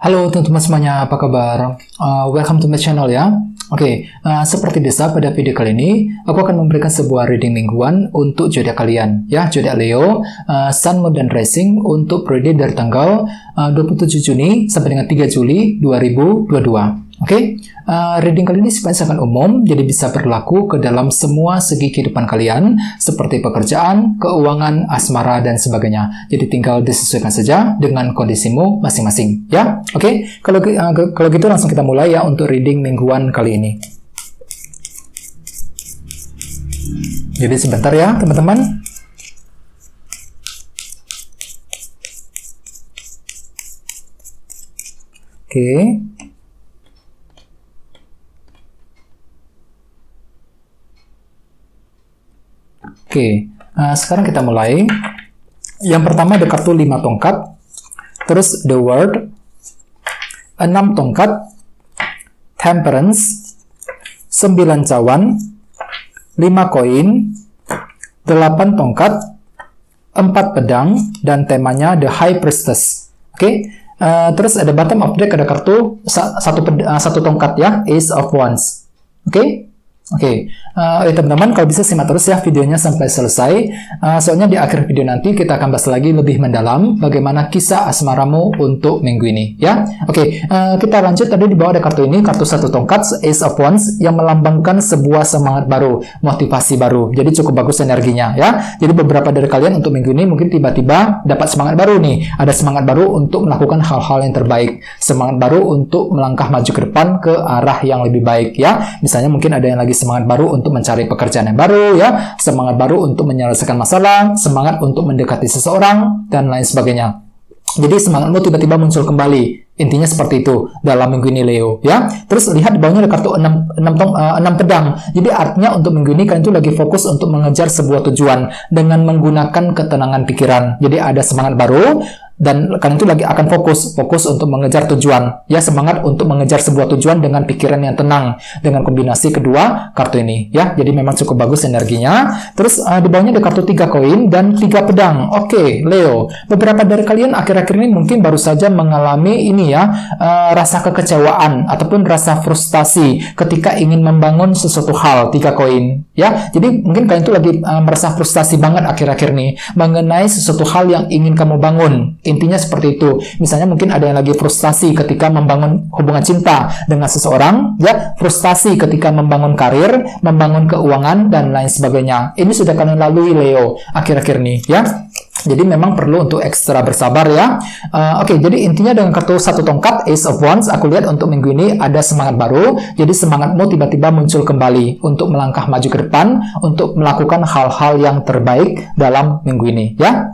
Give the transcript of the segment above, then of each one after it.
Halo teman-teman semuanya, apa kabar? Welcome to my channel ya. Seperti biasa pada video kali ini, aku akan memberikan sebuah reading mingguan untuk zodiak kalian, ya, zodiak Leo, Sun, Moon, dan Rising untuk periode dari tanggal 27 Juni sampai dengan 3 Juli 2022. Reading kali ini sangat umum, jadi bisa berlaku ke dalam semua segi kehidupan kalian, seperti pekerjaan, keuangan, asmara, dan sebagainya. Jadi tinggal disesuaikan saja dengan kondisimu masing-masing, ya. Kalau gitu langsung kita mulai ya untuk reading mingguan kali ini. Jadi sebentar ya, teman-teman. Sekarang kita mulai. Yang pertama ada kartu 5 tongkat, terus The World, 6 tongkat, Temperance, 9 cawan, 5 koin, 8 tongkat, 4 pedang, dan temanya The High Priestess. Terus ada bottom of deck ada kartu 1 tongkat ya, Ace of Wands. Teman-teman, kalau bisa simak terus ya videonya sampai selesai, soalnya di akhir video nanti kita akan bahas lagi lebih mendalam bagaimana kisah asmaramu untuk minggu ini ya. Kita lanjut. Tadi di bawah ada kartu ini, kartu 1 tongkat, Ace of Wands, yang melambangkan sebuah semangat baru, motivasi baru. Jadi cukup bagus energinya ya. Jadi beberapa dari kalian untuk minggu ini mungkin tiba-tiba dapat semangat baru nih, ada semangat baru untuk melakukan hal-hal yang terbaik, semangat baru untuk melangkah maju ke depan ke arah yang lebih baik ya. Misalnya mungkin ada yang lagi semangat baru untuk mencari pekerjaan yang baru ya, semangat baru untuk menyelesaikan masalah, semangat untuk mendekati seseorang, dan lain sebagainya. Jadi semangatmu tiba-tiba muncul kembali. Intinya seperti itu dalam minggu ini Leo ya. Terus lihat di bawahnya ada kartu 6 pedang. Jadi artinya untuk minggu ini kalian itu lagi fokus untuk mengejar sebuah tujuan dengan menggunakan ketenangan pikiran. Jadi ada semangat baru dan kalian itu lagi akan fokus untuk mengejar tujuan ya, semangat untuk mengejar sebuah tujuan dengan pikiran yang tenang, dengan kombinasi kedua kartu ini ya. Jadi memang cukup bagus energinya. Terus di bawahnya ada kartu 3 koin dan 3 pedang. Leo, beberapa dari kalian akhir-akhir ini mungkin baru saja mengalami ini ya, rasa kekecewaan ataupun rasa frustasi ketika ingin membangun sesuatu hal. 3 koin ya. Jadi mungkin kalian itu lagi merasa frustasi banget akhir-akhir ini mengenai sesuatu hal yang ingin kamu bangun. Intinya seperti itu. Misalnya mungkin ada yang lagi frustasi ketika membangun hubungan cinta dengan seseorang, ya, frustasi ketika membangun karir, membangun keuangan, dan lain sebagainya. Ini sudah kalian lalui Leo akhir-akhir ini, ya. Jadi memang perlu untuk ekstra bersabar ya. Jadi intinya dengan kartu 1 tongkat, Ace of Wands, aku lihat untuk minggu ini ada semangat baru. Jadi semangatmu tiba-tiba muncul kembali untuk melangkah maju ke depan, untuk melakukan hal-hal yang terbaik dalam minggu ini ya.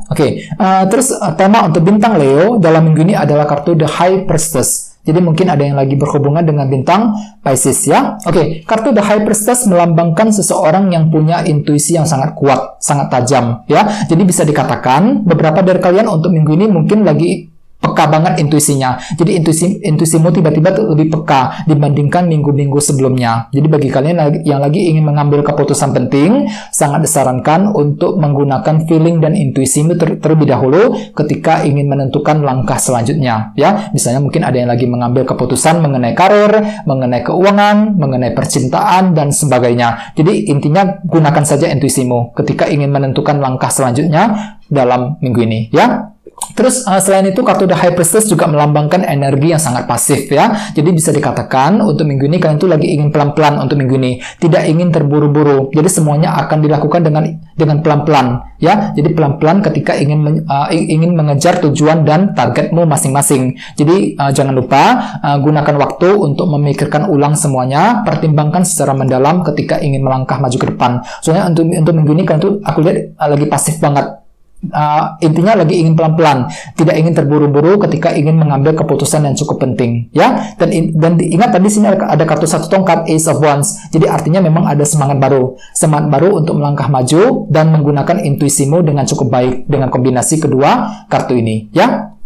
Terus tema untuk bintang Leo dalam minggu ini adalah kartu The High Priestess. Jadi mungkin ada yang lagi berhubungan dengan bintang Pisces ya. Kartu The High Priestess melambangkan seseorang yang punya intuisi yang sangat kuat, sangat tajam ya. Jadi bisa dikatakan beberapa dari kalian untuk minggu ini mungkin lagi peka banget intuisinya. Jadi intuisimu tiba-tiba lebih peka dibandingkan minggu-minggu sebelumnya. Jadi bagi kalian yang lagi ingin mengambil keputusan penting, sangat disarankan untuk menggunakan feeling dan intuisimu terlebih dahulu ketika ingin menentukan langkah selanjutnya ya. Misalnya mungkin ada yang lagi mengambil keputusan mengenai karir, mengenai keuangan, mengenai percintaan, dan sebagainya. Jadi intinya gunakan saja intuisimu ketika ingin menentukan langkah selanjutnya dalam minggu ini ya. Terus selain itu kartu The High Priestess juga melambangkan energi yang sangat pasif ya. Jadi bisa dikatakan untuk minggu ini kalian tuh lagi ingin pelan-pelan untuk minggu ini, tidak ingin terburu-buru. Jadi semuanya akan dilakukan dengan pelan-pelan ya. Jadi pelan-pelan ketika ingin mengejar tujuan dan targetmu masing-masing. Jadi jangan lupa gunakan waktu untuk memikirkan ulang semuanya, pertimbangkan secara mendalam ketika ingin melangkah maju ke depan. Soalnya untuk minggu ini kalian tuh aku lihat lagi pasif banget. Intinya lagi ingin pelan-pelan, tidak ingin terburu-buru ketika ingin mengambil keputusan yang cukup penting ya. Dan ingat tadi sini ada kartu 1 tongkat, Ace of Wands. Jadi artinya memang ada semangat baru untuk melangkah maju dan menggunakan intuisimu dengan cukup baik dengan kombinasi kedua kartu ini ya.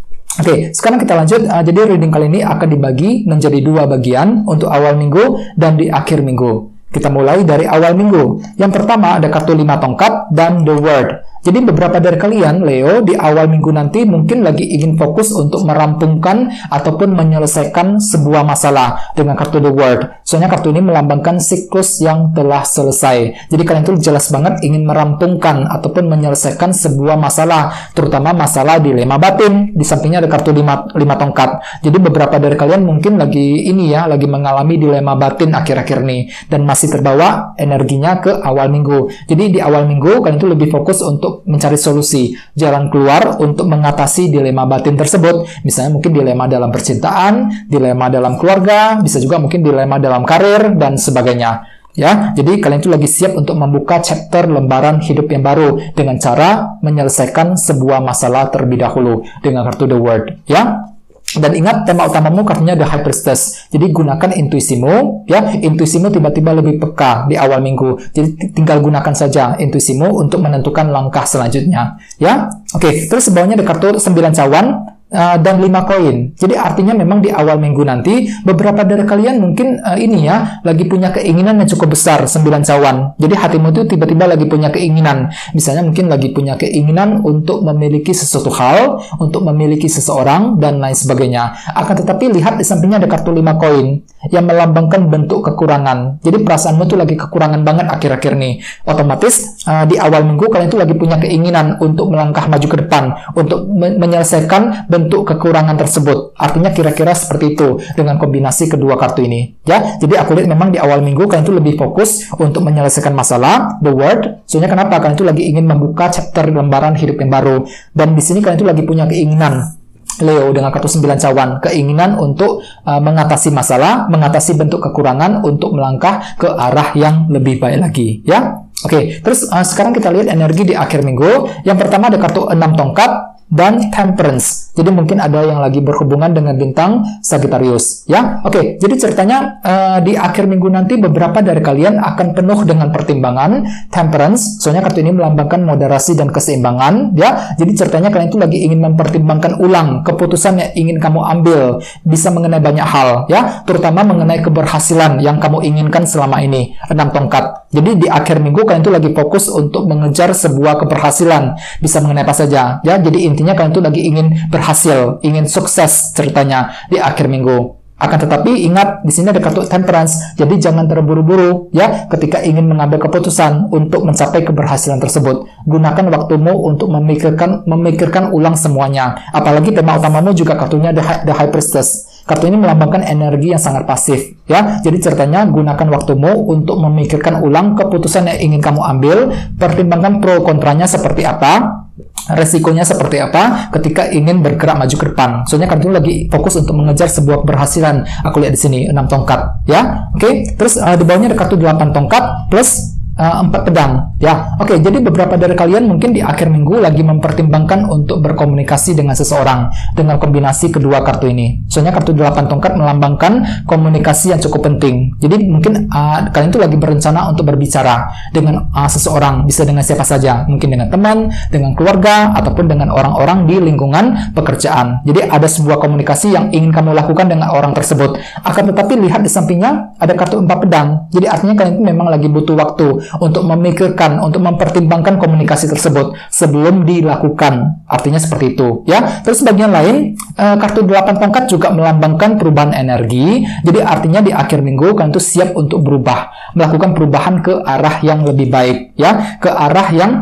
Sekarang kita lanjut. Jadi reading kali ini akan dibagi menjadi 2 bagian untuk awal minggu dan di akhir minggu. Kita mulai dari awal minggu. Yang pertama ada kartu 5 tongkat dan The World. Jadi beberapa dari kalian, Leo, di awal minggu nanti mungkin lagi ingin fokus untuk merampungkan ataupun menyelesaikan sebuah masalah dengan kartu The World. Soalnya kartu ini melambangkan siklus yang telah selesai. Jadi kalian tuh jelas banget ingin merampungkan ataupun menyelesaikan sebuah masalah, terutama masalah dilema batin. Di sampingnya ada kartu 5 tongkat. Jadi beberapa dari kalian mungkin lagi lagi mengalami dilema batin akhir-akhir ini dan masih terbawa energinya ke awal minggu. Jadi di awal minggu kalian tuh lebih fokus untuk mencari solusi, jalan keluar untuk mengatasi dilema batin tersebut. Misalnya mungkin dilema dalam percintaan, dilema dalam keluarga, bisa juga mungkin dilema dalam karir, dan sebagainya. Ya, jadi kalian itu lagi siap untuk membuka chapter lembaran hidup yang baru dengan cara menyelesaikan sebuah masalah terlebih dahulu dengan kartu The World. Ya. Dan ingat, tema utamamu kartunya The High Priestess. Jadi gunakan intuisimu, ya. Intuisimu tiba-tiba lebih peka di awal minggu. Jadi tinggal gunakan saja intuisimu untuk menentukan langkah selanjutnya, ya. Oke, terus sebawahnya ada kartu 9 cawan dan 5 koin. Jadi artinya memang di awal minggu nanti beberapa dari kalian mungkin lagi punya keinginan yang cukup besar, 9 cawan. Jadi hatimu itu tiba-tiba lagi punya keinginan. Misalnya mungkin lagi punya keinginan untuk memiliki sesuatu hal, untuk memiliki seseorang dan lain sebagainya. Akan tetapi lihat di sampingnya ada kartu 5 koin yang melambangkan bentuk kekurangan. Jadi perasaanmu tuh lagi kekurangan banget akhir-akhir ini. Otomatis di awal minggu kalian tuh lagi punya keinginan untuk melangkah maju ke depan, untuk menyelesaikan bentuk kekurangan tersebut. Artinya kira-kira seperti itu dengan kombinasi kedua kartu ini. Ya, jadi aku lihat memang di awal minggu kalian tuh lebih fokus untuk menyelesaikan masalah, The World. Soalnya kenapa? Kalian tuh lagi ingin membuka chapter lembaran hidup yang baru. Dan di sini kalian tuh lagi punya keinginan, Leo, dengan kartu 9 cawan, keinginan untuk mengatasi masalah, mengatasi bentuk kekurangan untuk melangkah ke arah yang lebih baik lagi, ya. Oke, terus sekarang kita lihat energi di akhir minggu. Yang pertama ada kartu 6 tongkat dan Temperance. Jadi mungkin ada yang lagi berhubungan dengan bintang Sagittarius, ya. Oke, jadi ceritanya di akhir minggu nanti beberapa dari kalian akan penuh dengan pertimbangan. Temperance, soalnya kartu ini melambangkan moderasi dan keseimbangan, ya. Jadi ceritanya kalian itu lagi ingin mempertimbangkan ulang keputusan yang ingin kamu ambil, bisa mengenai banyak hal, ya, terutama mengenai keberhasilan yang kamu inginkan selama ini. 6 tongkat. Jadi di akhir minggu kalian itu lagi fokus untuk mengejar sebuah keberhasilan, bisa mengenai apa saja, ya. Jadi intinya kalian itu lagi ingin berhasil, ingin sukses ceritanya di akhir minggu. Akan tetapi ingat, di sini ada kartu Temperance. Jadi jangan terburu-buru, ya, ketika ingin mengambil keputusan untuk mencapai keberhasilan tersebut. Gunakan waktumu untuk memikirkan ulang semuanya. Apalagi tema utamamu juga kartunya The High Priestess. Kartu ini melambangkan energi yang sangat pasif, ya. Jadi ceritanya gunakan waktumu untuk memikirkan ulang keputusan yang ingin kamu ambil, pertimbangkan pro kontranya seperti apa, resikonya seperti apa ketika ingin bergerak maju ke depan. Soalnya kartu lagi fokus untuk mengejar sebuah keberhasilan. Aku lihat di sini 6 tongkat, ya. Oke, terus di bawahnya ada kartu 8 tongkat plus 4 pedang, ya. Oke, jadi beberapa dari kalian mungkin di akhir minggu lagi mempertimbangkan untuk berkomunikasi dengan seseorang dengan kombinasi kedua kartu ini. Soalnya kartu 8 tongkat melambangkan komunikasi yang cukup penting. Jadi mungkin kalian tuh lagi berencana untuk berbicara dengan seseorang, bisa dengan siapa saja, mungkin dengan teman, dengan keluarga, ataupun dengan orang-orang di lingkungan pekerjaan. Jadi ada sebuah komunikasi yang ingin kamu lakukan dengan orang tersebut. Akan tetapi lihat di sampingnya ada kartu 4 pedang. Jadi artinya kalian itu memang lagi butuh waktu untuk memikirkan, untuk mempertimbangkan komunikasi tersebut sebelum dilakukan. Artinya seperti itu, ya. Terus bagian lain, kartu 8 tongkat juga melambangkan perubahan energi. Jadi artinya di akhir minggu kalian tuh siap untuk berubah, melakukan perubahan ke arah yang lebih baik, ya, ke arah yang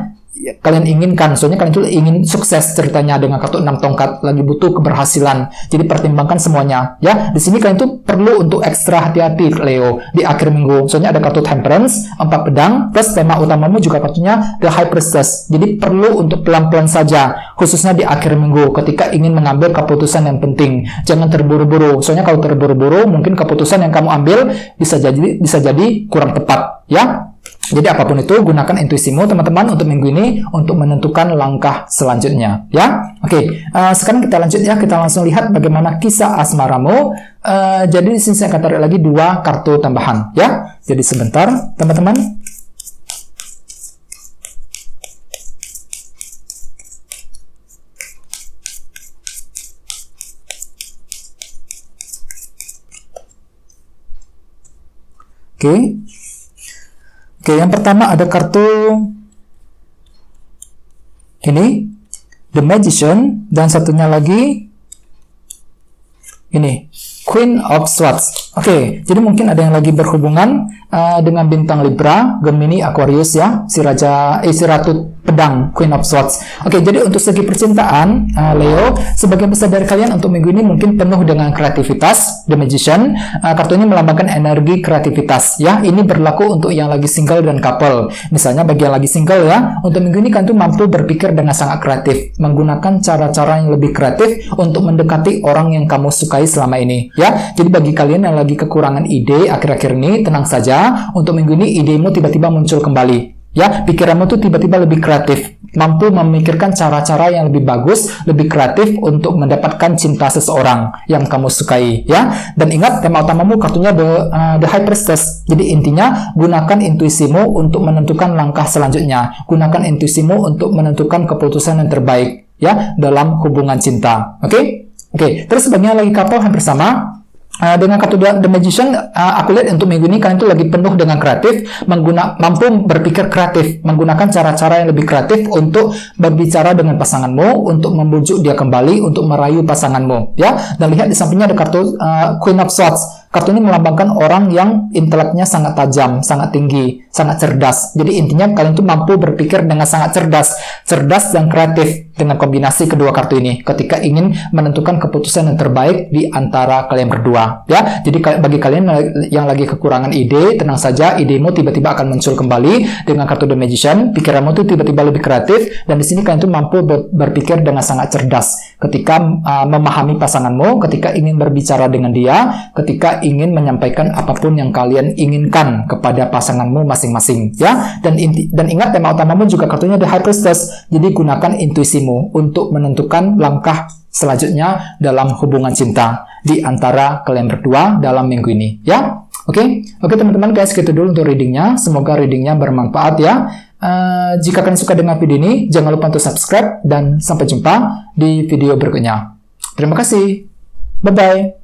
kalian inginkan. Soalnya kalian tuh ingin sukses ceritanya dengan kartu 6 tongkat, lagi butuh keberhasilan. Jadi pertimbangkan semuanya, ya. Di sini kalian tuh perlu untuk ekstra hati-hati, Leo, di akhir minggu. Soalnya ada kartu Temperance, 4 pedang, plus tema utamamu juga kartunya The High Priestess. Jadi perlu untuk pelan-pelan saja, khususnya di akhir minggu ketika ingin mengambil keputusan yang penting. Jangan terburu-buru. Soalnya kalau terburu-buru, mungkin keputusan yang kamu ambil bisa jadi kurang tepat, ya. Jadi apapun itu, gunakan intuisimu teman-teman untuk minggu ini untuk menentukan langkah selanjutnya, ya. Oke, sekarang kita lanjut, ya. Kita langsung lihat bagaimana kisah asmaramu. Jadi di sini saya akan tarik lagi 2 kartu tambahan, ya. Jadi sebentar, teman-teman. Oke, yang pertama ada kartu ini The Magician, dan satunya lagi ini Queen of Swords. Oke, jadi mungkin ada yang lagi berhubungan dengan bintang Libra, Gemini, Aquarius ya, si Ratu Pedang, Queen of Swords. Oke, jadi untuk segi percintaan, Leo, sebagian besar dari kalian untuk minggu ini mungkin penuh dengan kreativitas. The Magician, kartu ini melambangkan energi kreativitas ya. Ini berlaku untuk yang lagi single dan couple. Misalnya bagi yang lagi single ya, untuk minggu ini kalian tuh mampu berpikir dengan sangat kreatif, menggunakan cara-cara yang lebih kreatif untuk mendekati orang yang kamu sukai selama ini ya. Jadi bagi kalian yang lagi kekurangan ide akhir-akhir ini, tenang saja. Untuk minggu ini idemu tiba-tiba muncul kembali ya, pikiranmu tuh tiba-tiba lebih kreatif, mampu memikirkan cara-cara yang lebih bagus, lebih kreatif untuk mendapatkan cinta seseorang yang kamu sukai ya. Dan ingat, tema utamamu kartunya the High Priestess. Jadi intinya gunakan intuisimu untuk menentukan langkah selanjutnya, gunakan intuisimu untuk menentukan keputusan yang terbaik ya dalam hubungan cinta. Oke, terus sebagian lagi couple hampir sama. Dengan kartu The Magician, aku lihat untuk minggu ini kalian tuh lagi penuh dengan kreatif, mampu berpikir kreatif, menggunakan cara-cara yang lebih kreatif untuk berbicara dengan pasanganmu, untuk membujuk dia kembali, untuk merayu pasanganmu, ya. Dan lihat di sampingnya ada kartu Queen of Swords. Kartu ini melambangkan orang yang inteleknya sangat tajam, sangat tinggi, sangat cerdas. Jadi intinya kalian tuh mampu berpikir dengan sangat cerdas dan kreatif dengan kombinasi kedua kartu ini ketika ingin menentukan keputusan yang terbaik di antara kalian berdua. Ya, jadi bagi kalian yang lagi kekurangan ide, tenang saja, idemu tiba-tiba akan muncul kembali dengan kartu The Magician. Pikiranmu tuh tiba-tiba lebih kreatif, dan di sini kalian tuh mampu berpikir dengan sangat cerdas ketika memahami pasanganmu, ketika ingin berbicara dengan dia, ketika ingin menyampaikan apapun yang kalian inginkan kepada pasanganmu masing-masing, ya. Dan ingat, tema utamamu juga kartunya The High Priestess. Jadi gunakan intuisimu untuk menentukan langkah selanjutnya dalam hubungan cinta di antara kalian berdua dalam minggu ini, ya. Oke, teman-teman, guys, segitu dulu untuk readingnya. Semoga readingnya bermanfaat, ya. Jika kalian suka dengan video ini, jangan lupa untuk subscribe, dan sampai jumpa di video berikutnya. Terima kasih. Bye-bye.